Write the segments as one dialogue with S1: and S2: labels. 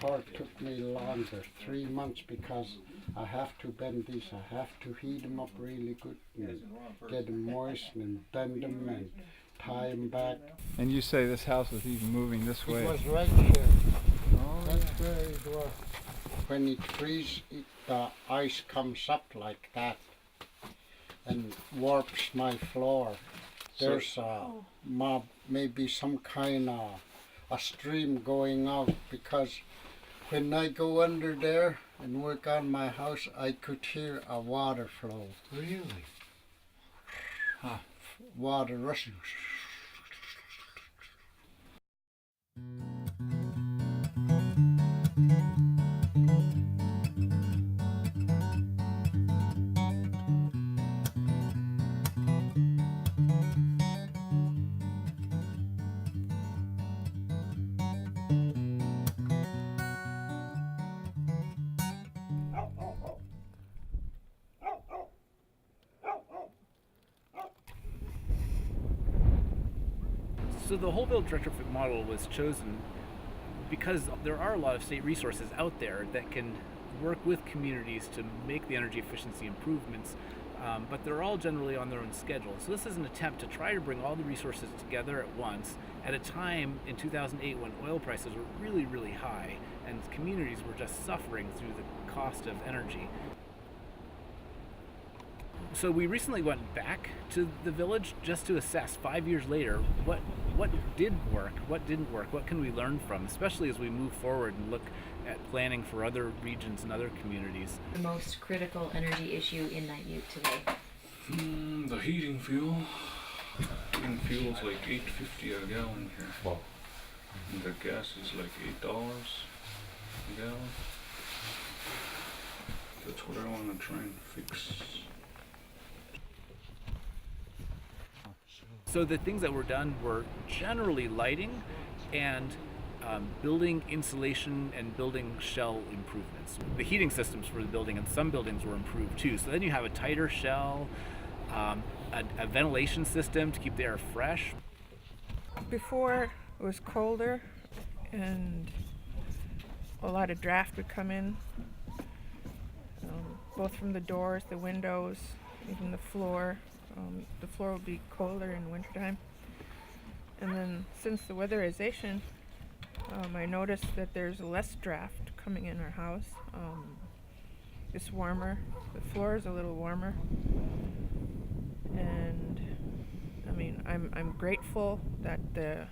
S1: part took me longer, 3 months, because I have to bend these. I have to heat them up really good and get them moist and bend them and tie them back.
S2: And you say this house was even moving this way?
S1: It was right here.
S2: Oh,
S1: That's where it was. When it freezes, the ice comes up like that and warps my floor. There's maybe some kind of a stream going out, because when I go under there and work on my house, I could hear a water flow.
S2: Really? Huh.
S1: Water rushing.
S3: So the whole build retrofit model was chosen because there are a lot of state resources out there that can work with communities to make the energy efficiency improvements, but they're all generally on their own schedule. So this is an attempt to try to bring all the resources together at once at a time in 2008 when oil prices were really, really high and communities were just suffering through the cost of energy. So we recently went back to the village just to assess 5 years later what did work, what didn't work, what can we learn from, especially as we move forward and look at planning for other regions and other communities.
S4: The most critical energy issue in Nightmute today?
S5: The heating fuel. Heating fuel's like $8.50 a gallon here. Wow. And the gas is like $8 a gallon. That's what I want to try and fix.
S3: So the things that were done were generally lighting and building insulation and building shell improvements. The heating systems for the building and some buildings were improved too. So then you have a tighter shell, a ventilation system to keep the air fresh.
S6: Before it was colder and a lot of draft would come in, both from the doors, the windows, even the floor. The floor will be colder in wintertime. And then since the weatherization, I noticed that there's less draft coming in our house. It's warmer. The floor is a little warmer. And I mean, I'm grateful that the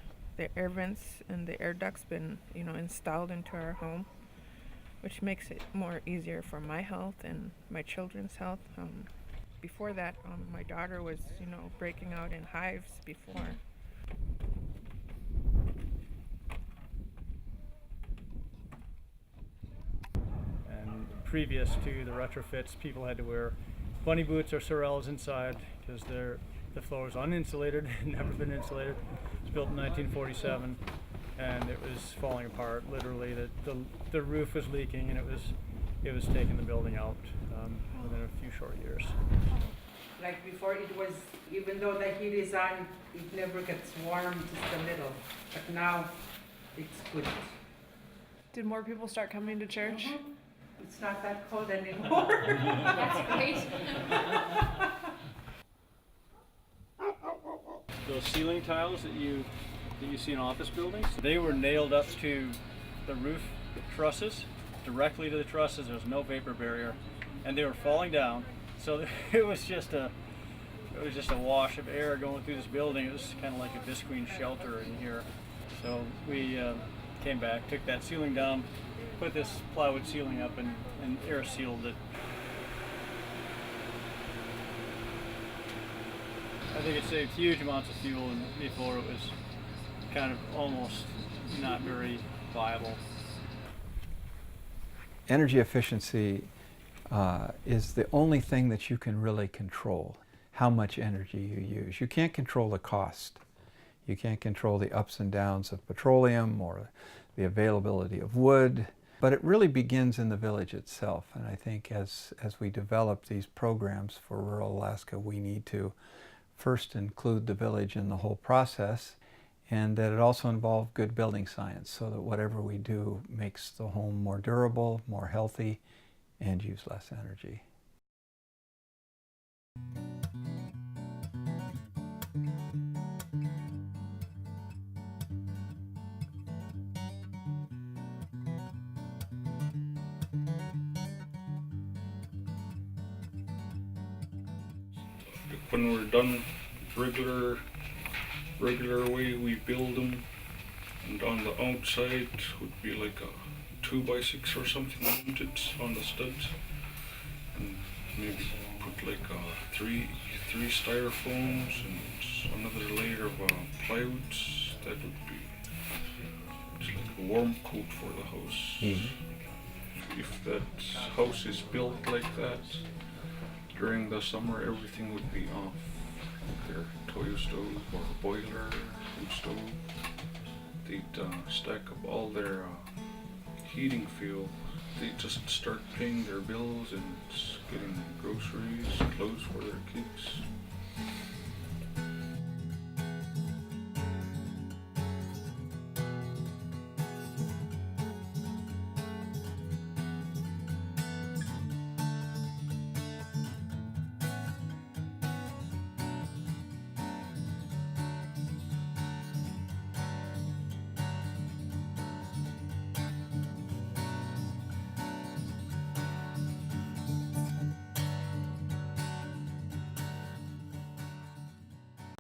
S6: air vents and the air ducts been installed into our home, which makes it more easier for my health and my children's health. Before that, my daughter was, breaking out in hives before.
S7: And previous to the retrofits, people had to wear bunny boots or sorels inside because the floor was uninsulated, never been insulated. It was built in 1947, and it was falling apart. Literally, the roof was leaking, and it was taking the building out within a few short years.
S8: Like before, it was, even though the heat is on, it never gets warm, just the middle. But now, it's good.
S9: Did more people start coming to church?
S8: It's not that cold anymore.
S4: That's great.
S7: Those ceiling tiles that you see in office buildings, they were nailed up to the roof trusses, directly to the trusses. There was no vapor barrier, and they were falling down. So it was just a wash of air going through this building. It was kind of like a visqueen shelter in here. So we came back, took that ceiling down, put this plywood ceiling up, and air sealed it. I think it saved huge amounts of fuel, and before it was kind of almost not very viable.
S2: Energy efficiency is the only thing that you can really control, how much energy you use. You can't control the cost. You can't control the ups and downs of petroleum or the availability of wood, but it really begins in the village itself. And I think as we develop these programs for rural Alaska, we need to first include the village in the whole process and that it also involved good building science so that whatever we do makes the home more durable, more healthy, and use less energy.
S5: When we're done regular way, we build them, and on the outside would be like a 2x6 or something mounted on the studs, and maybe put like three styrofoams and another layer of plywoods. That would be just like a warm coat for the house. If that house is built like that, during the summer everything would be off. Their toyo stove or boiler, food stove. They'd stack up all their heating fuel. They'd just start paying their bills and getting groceries, clothes for their kids.